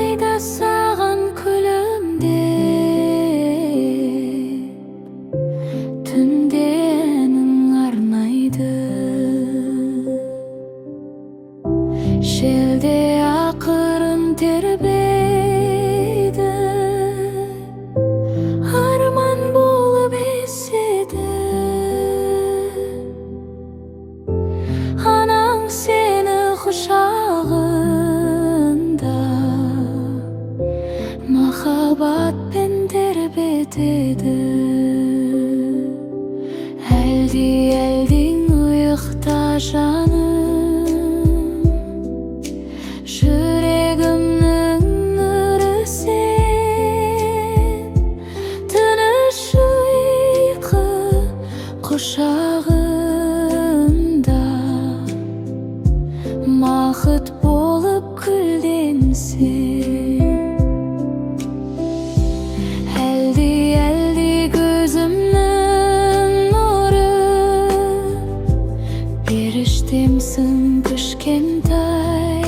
Кайда саған күлімде түнде әнің арнайды. Желде ақырын тербейді, арман болып еседі. Анаң сені құшағында махаббатпен тербетеді. Әлдең ұйықта жаным, жүрегімнің нұры сен. Тыныш ұйқы құшағында мақұт болып күлденсең. Әлде көзімнің нұры, періштемсің кішкентай.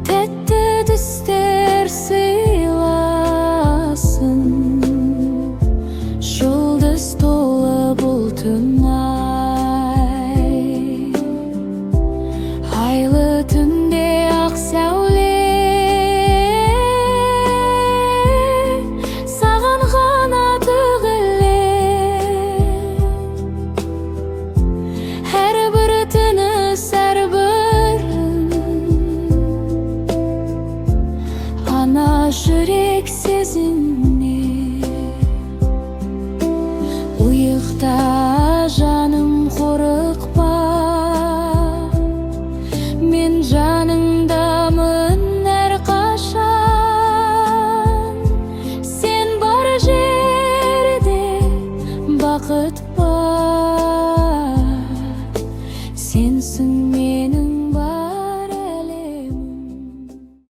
Тәтті түстер сыйласын, жұлдыз толы бұл түн ай. Айлы түнде ақ сәуле, саған ғана төгілем. Әрбір тыныс, әрбір ана жүрек сезіне. Ұйықта жаным, қорықпа, мен жаныңдамын әрқашан. Сен бар жерде бақыт бар, сенсің мен